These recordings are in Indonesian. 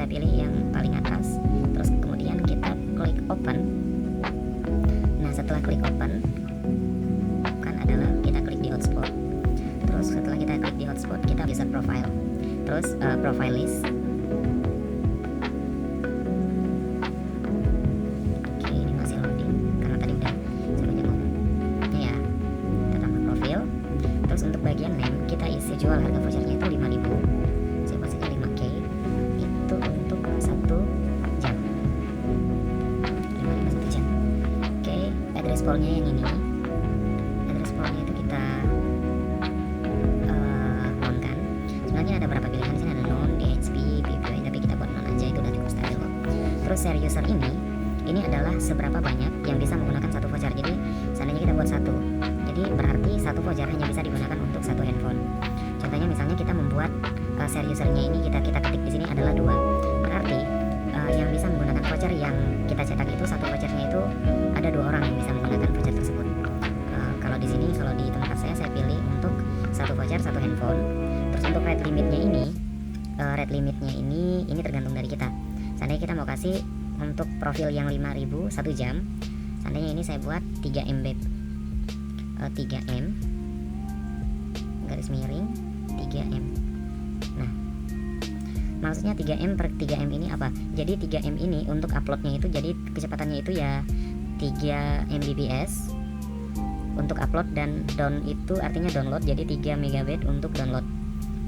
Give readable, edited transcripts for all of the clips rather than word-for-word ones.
kita pilih yang paling atas, terus kemudian kita klik open. Nah setelah klik open kan adalah kita klik di hotspot. Terus setelah kita klik di hotspot, kita user profile, terus profile list. Oke, ini masih loading karena tadi udah sebelumnya ngomong. Ini ya, kita tambah profil. Terus untuk bagian name kita isi jual harga vouchernya itu 5.000. Saya buat saja 5K. Itu untuk 1 jam. 5.000 1 jam. Oke, address poolnya yang ini. Address poolnya itu kita non-kan. Sebenarnya ada beberapa pilihan di sini, ada non, DHP, PPI, tapi kita buat non aja, itu udah cukup stabil kok. Terus share user ini adalah seberapa banyak yang bisa menggunakan satu voucher. Jadi seandainya kita buat satu, jadi berarti satu voucher hanya bisa digunakan untuk satu handphone. Contohnya misalnya kita membuat share usernya ini kita ketik di sini adalah 2. Berarti yang bisa menggunakan voucher yang kita cetak itu satu vouchernya itu ada 2 orang yang bisa menggunakan voucher tersebut. Kalau di sini, kalau di tempat saya pilih untuk satu voucher satu handphone. Terus untuk rate limitnya ini tergantung dari kita. Seandainya kita mau kasih untuk profil yang 5.000 1 jam, seandainya ini saya buat 3M 3M garis miring 3M. Nah, maksudnya 3M per 3M ini apa? Jadi 3M ini untuk uploadnya itu, jadi kecepatannya itu ya 3 Mbps untuk upload, dan down itu artinya download, jadi 3 MB untuk download.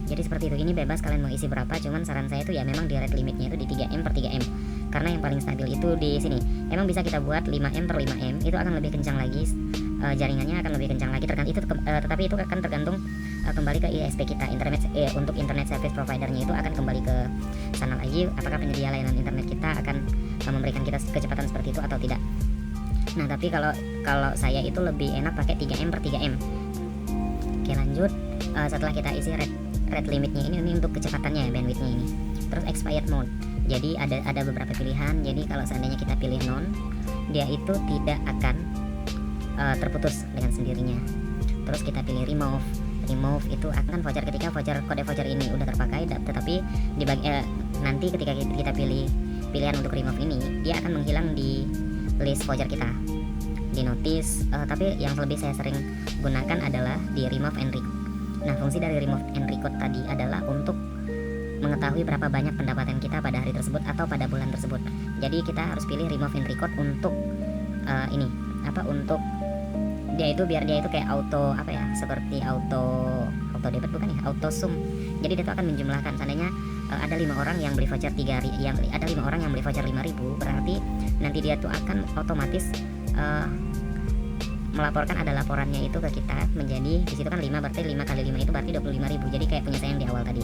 Jadi seperti itu. Ini bebas kalian mau isi berapa, cuman saran saya itu ya memang di rate limitnya itu di 3M per 3M, karena yang paling stabil itu di sini. Emang bisa kita buat 5M per 5M, itu akan lebih kencang lagi, jaringannya akan lebih kencang lagi, tetapi itu akan tergantung kembali ke ISP kita, untuk internet service providernya itu akan kembali ke sana lagi, apakah penyedia layanan internet kita akan memberikan kita kecepatan seperti itu atau tidak. Nah tapi kalau saya itu lebih enak pakai 3M per 3M. Oke lanjut. Setelah kita isi rate limitnya ini untuk kecepatannya ya, bandwidthnya ini. Terus expired mode, jadi ada beberapa pilihan. Jadi kalau seandainya kita pilih non, dia itu tidak akan terputus dengan sendirinya. Terus kita pilih remove itu akan voucher ketika kode voucher ini udah terpakai, tetapi nanti ketika kita pilih pilihan untuk remove ini, dia akan menghilang di list voucher kita, di notice. Tapi yang lebih saya sering gunakan adalah di remove and record. Nah fungsi dari remove and record tadi adalah untuk mengetahui berapa banyak pendapatan kita pada hari tersebut atau pada bulan tersebut. Jadi kita harus pilih remove and record untuk untuk dia itu, biar dia itu kayak auto seperti auto debit bukan ya, auto sum. Jadi dia itu akan menjumlahkan. Seandainya ada 5 orang yang beli voucher 3 hari, ada 5 orang yang beli voucher 5.000, berarti nanti dia tuh akan otomatis melaporkan, ada laporannya itu ke kita, menjadi di situ kan 5, berarti 5 kali 5 itu berarti 25.000. Jadi kayak penyelesaian di awal tadi.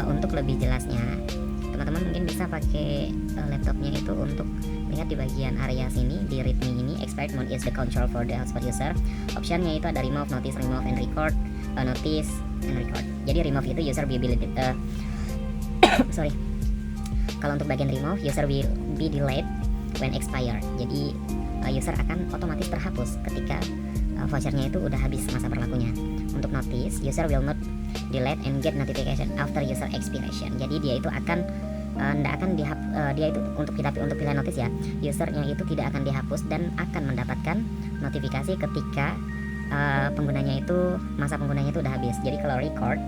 Untuk lebih jelasnya teman-teman mungkin bisa pakai laptopnya itu untuk lihat di bagian area sini, di readme ini. Expired mode is the control for the hotspot user. Optionnya itu ada remove, notice, remove and record, notice and record. Jadi remove itu user will be kalau untuk bagian remove, user will be delayed when expired. Jadi user akan otomatis terhapus ketika vouchernya itu udah habis masa berlakunya. Untuk notice, user will not delete and get notification after user expiration. Jadi dia itu akan dia itu untuk pilihan notice ya, usernya itu tidak akan dihapus dan akan mendapatkan notifikasi ketika penggunanya itu, masa penggunanya itu udah habis. Jadi kalau record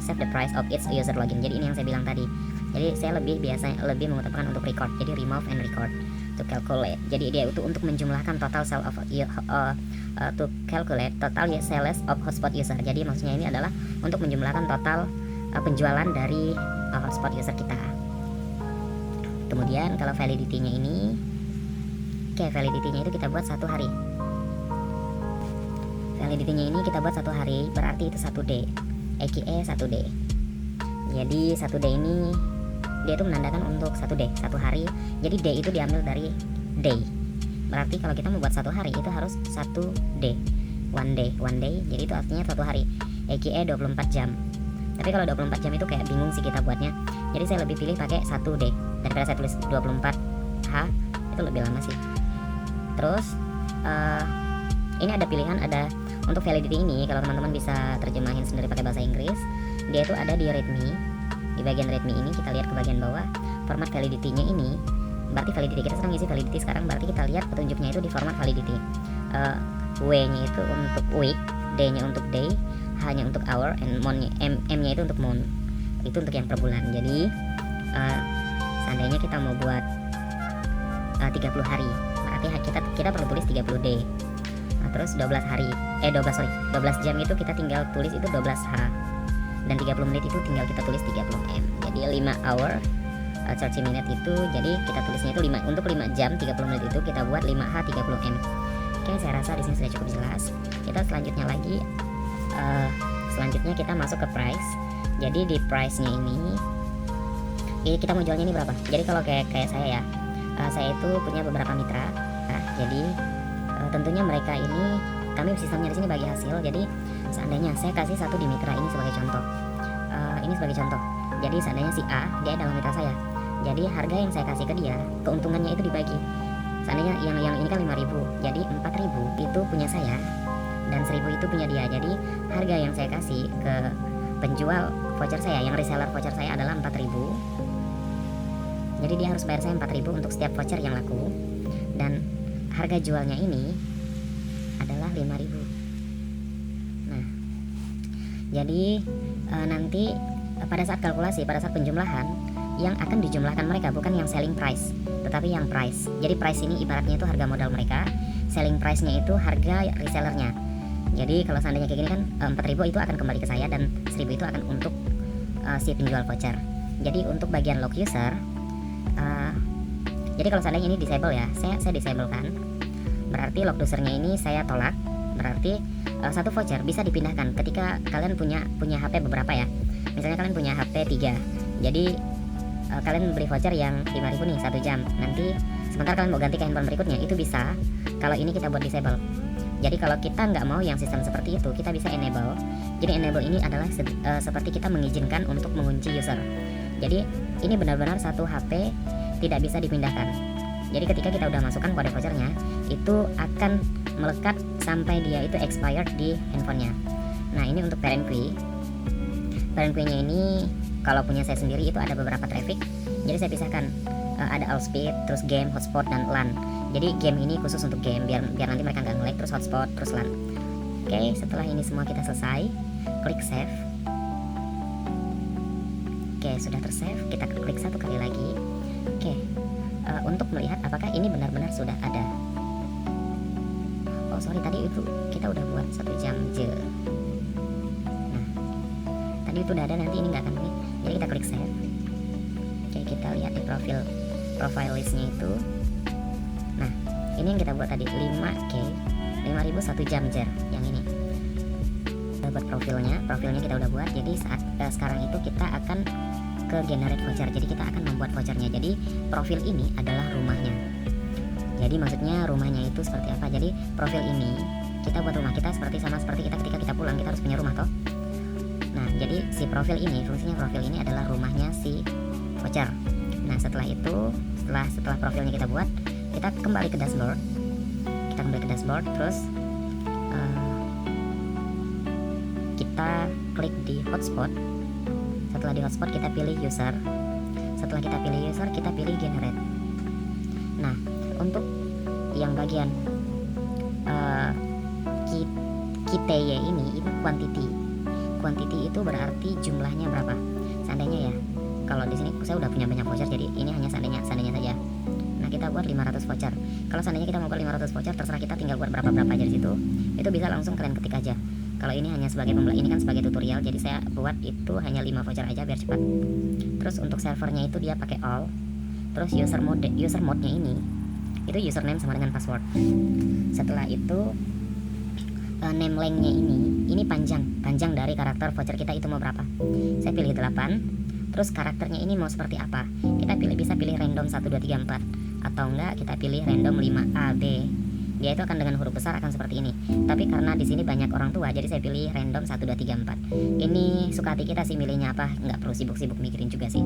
save the price of its user login. Jadi ini yang saya bilang tadi. Jadi saya lebih mengutamakan untuk record. Jadi remove and record to calculate. Jadi dia itu untuk menjumlahkan total sale of to calculate total sales of hotspot user. Jadi maksudnya ini adalah untuk menjumlahkan total penjualan dari hotspot user kita. Kemudian kalau validity-nya ini, validity-nya itu kita buat 1 hari. Validity-nya ini kita buat 1 hari, berarti itu 1 day. aka 1 day. Jadi 1 day ini dia itu menandakan untuk 1 day, 1 hari. Jadi day itu diambil dari day. Berarti kalau kita mau buat 1 hari itu harus 1 day. One day. Jadi itu artinya 1 hari. aka 24 jam. Tapi kalau 24 jam itu kayak bingung sih kita buatnya. Jadi saya lebih pilih pakai 1 day daripada saya tulis 24H, itu lebih lama sih. Terus ini ada pilihan, ada untuk validity ini, kalau teman-teman bisa terjemahin sendiri pakai bahasa Inggris, dia itu ada di readme di bagian readme ini kita lihat ke bagian bawah format validity-nya ini, berarti validity kita sedang isi validity sekarang, berarti kita lihat petunjuknya itu di format validity. W-nya itu untuk week, D-nya untuk day, H-nya untuk hour, and M-nya itu untuk month. Itu untuk yang per bulan. Jadi seandainya kita mau buat 30 hari, berarti kita perlu tulis 30 day. Nah, terus 12 jam itu kita tinggal tulis itu 12H, dan 30 menit itu tinggal kita tulis 30M. Jadi 5 hour 30 minute itu, jadi kita tulisnya itu 5 untuk 5 jam 30 menit itu kita buat 5H 30M. Oke, saya rasa di sini sudah cukup jelas. Kita selanjutnya lagi selanjutnya kita masuk ke price. Jadi di price-nya ini kita mau jualnya ini berapa. Jadi kalau kayak saya ya, saya itu punya beberapa mitra. Nah, jadi tentunya mereka ini, kami sistemnya di sini bagi hasil. Jadi seandainya saya kasih satu di mitra ini sebagai contoh, ini sebagai contoh. Jadi seandainya si A dia adalah mitra saya, jadi harga yang saya kasih ke dia, keuntungannya itu dibagi. Seandainya yang ini kan 5.000, jadi 4.000 itu punya saya dan 1.000 itu punya dia. Jadi harga yang saya kasih ke penjual voucher saya, yang reseller voucher saya adalah 4.000. Jadi dia harus bayar saya 4.000 untuk setiap voucher yang laku, dan harga jualnya ini adalah 5.000. Nah, jadi nanti pada saat kalkulasi, pada saat penjumlahan, yang akan dijumlahkan mereka bukan yang selling price, tetapi yang price. Jadi price ini ibaratnya itu harga modal mereka, selling price-nya itu harga resellernya. Jadi kalau seandainya kayak gini kan 4.000 itu akan kembali ke saya, dan 1.000 itu akan untuk si penjual voucher. Jadi untuk bagian log user, jadi kalau seandainya ini disable ya, saya disable kan, berarti log usernya ini saya tolak. Berarti satu voucher bisa dipindahkan ketika kalian punya HP beberapa ya. Misalnya kalian punya HP 3, jadi kalian beli voucher yang 5.000 nih 1 jam. Nanti sebentar kalian mau ganti ke handphone berikutnya, itu bisa kalau ini kita buat disable. Jadi kalau kita nggak mau yang sistem seperti itu, kita bisa enable. Jadi enable ini adalah seperti kita mengizinkan untuk mengunci user. Jadi ini benar-benar satu HP tidak bisa dipindahkan. Jadi ketika kita udah masukkan kode vouchernya, itu akan melekat sampai dia itu expired di handphonenya. Nah, ini untuk parent key. Parent key-nya ini kalau punya saya sendiri itu ada beberapa traffic. Jadi saya pisahkan, ada all speed, terus game, hotspot, dan LAN. Jadi game ini khusus untuk game, biar nanti mereka nggak nge-lag, terus hotspot, terus LAN. Oke, setelah ini semua kita selesai, klik save. Oke, sudah tersave, kita klik satu kali lagi. Oke, untuk melihat apakah ini benar-benar sudah ada. Oh sorry, tadi itu kita udah buat 1 jam je. Nah, tadi itu udah ada, nanti ini nggak akan ini. Jadi kita klik save. Oke, kita lihat di profile listnya itu. Nah, ini yang kita buat tadi 5K 5.000 1 jam jer, yang ini. Kita buat profilnya kita udah buat. Jadi saat sekarang itu kita akan ke generate voucher. Jadi kita akan membuat vouchernya. Jadi profil ini adalah rumahnya. Jadi maksudnya rumahnya itu seperti apa? Jadi profil ini kita buat rumah kita sama seperti kita ketika kita pulang, kita harus punya rumah toh. Nah, jadi si profil ini, fungsinya profil ini adalah rumahnya si voucher. Nah, setelah itu, setelah profilnya kita buat, kita kembali ke dashboard. Terus kita klik di hotspot. Setelah di hotspot kita pilih user. Setelah kita pilih user, kita pilih generate. Nah, untuk yang bagian KTY ini itu quantity itu berarti jumlahnya berapa. Seandainya ya, kalau di sini saya udah punya banyak voucher, jadi ini hanya seandainya saja. Nah, kita buat 500 voucher. Kalau seandainya kita mau buat 500 voucher, terserah kita tinggal buat berapa aja di situ. Itu bisa langsung kalian ketik aja. Kalau ini hanya sebagai ini kan sebagai tutorial, jadi saya buat itu hanya 5 voucher aja biar cepat. Terus untuk servernya itu dia pakai all. Terus user mode-nya ini itu username sama dengan password. Setelah itu name length-nya ini panjang dari karakter voucher kita itu mau berapa. Saya pilih 8. Terus karakternya ini mau seperti apa? Kita bisa pilih random 1 2 3 4 atau enggak kita pilih random 5 A B. Dia itu akan dengan huruf besar akan seperti ini. Tapi karena di sini banyak orang tua, jadi saya pilih random 1 2 3 4. Ini suka hati kita sih milihnya apa, nggak perlu sibuk-sibuk mikirin juga sih.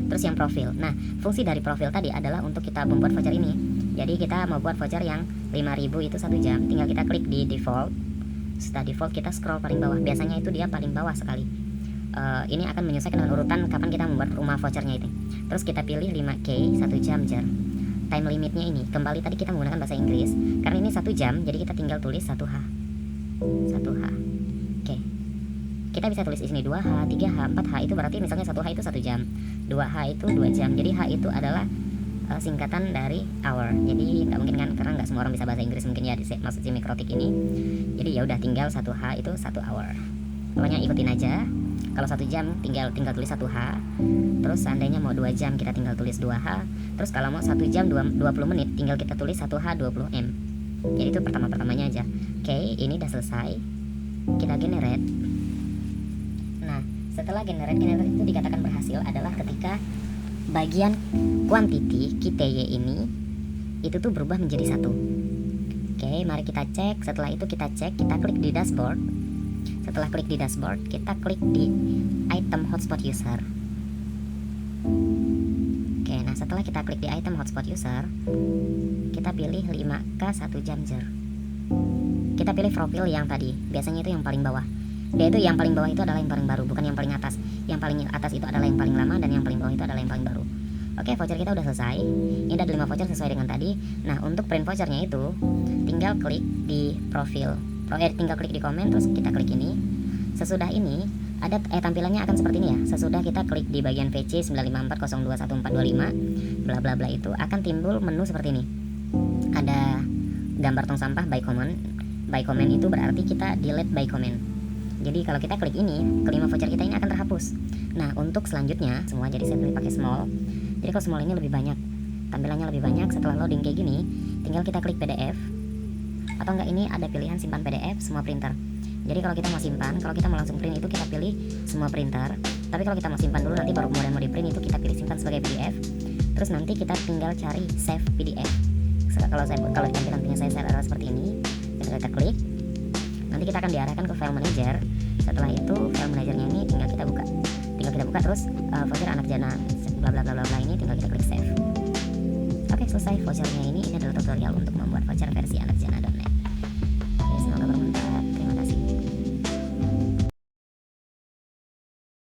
Terus yang profil. Nah, fungsi dari profil tadi adalah untuk kita membuat voucher ini. Jadi kita mau buat voucher yang 5.000 itu 1 jam, tinggal kita klik di default. Setelah default kita scroll paling bawah. Biasanya itu dia paling bawah sekali. ini akan menyesuaikan dengan urutan kapan kita membuat rumah vouchernya itu. Terus kita pilih 5K 1 jam jar. Time limitnya ini kembali tadi kita menggunakan bahasa Inggris karena ini 1 jam, jadi kita tinggal tulis 1H. Oke. Kita bisa tulis di sini 2H, 3H, 4H, itu berarti misalnya 1H itu 1 jam, 2H itu 2 jam. Jadi H itu adalah singkatan dari hour. Jadi nggak mungkin kan, karena nggak semua orang bisa bahasa Inggris mungkin ya, maksud si mikrotik ini. Jadi ya udah tinggal 1H itu 1 hour. Pokoknya ikutin aja. Kalau 1 jam tinggal tulis 1H. Terus seandainya mau 2 jam kita tinggal tulis 2H. Terus kalau mau 1 jam 20 menit tinggal kita tulis 1H 20M. Jadi itu pertamanya aja. Oke, ini udah selesai. Kita generate. Nah, setelah generate itu dikatakan berhasil adalah ketika bagian quantity QTY ini itu tuh berubah menjadi 1. Oke, mari kita cek. Setelah itu kita cek, kita klik di dashboard. Setelah klik di dashboard, kita klik di item hotspot user. Oke, nah setelah kita klik di item hotspot user, kita pilih 5K 1 jam jar. Kita pilih profil yang tadi, biasanya itu yang paling bawah. Dia itu yang paling bawah itu adalah yang paling baru, bukan yang paling atas. Yang paling atas itu adalah yang paling lama, dan yang paling bawah itu adalah yang paling baru. Oke, voucher kita udah selesai. Ini ada 5 voucher sesuai dengan tadi. Nah, untuk print vouchernya itu tinggal klik di profil, tinggal klik di komen, terus kita klik ini. Sesudah ini ada tampilannya akan seperti ini ya. Sesudah kita klik di bagian VC 954021425 bla bla bla, itu akan timbul menu seperti ini. Ada gambar tong sampah by comment. By comment itu berarti kita delete by comment. Jadi kalau kita klik ini, kelima voucher kita ini akan terhapus. Nah, untuk selanjutnya semua, jadi saya pilih pakai small. Jadi kalau small ini lebih banyak, tampilannya lebih banyak. Setelah loading kayak gini, tinggal kita klik PDF. Atau enggak, ini ada pilihan simpan PDF semua printer. Jadi kalau kita mau simpan, kalau kita mau langsung print itu kita pilih semua printer. Tapi kalau kita mau simpan dulu nanti baru kemudian mau di print itu kita pilih simpan sebagai PDF. Terus nanti kita tinggal cari save PDF. Kalau tampilan punya saya adalah seperti ini. Kita klik. Nanti kita akan diarahkan ke file manager. Setelah itu file manajernya ini tinggal kita buka. Terus voucher anak jana bla bla bla bla bla ini tinggal kita klik save. Oke, selesai vouchernya ini adalah tutorial untuk membuat voucher versi anakjana.net. Oke, semoga bermanfaat.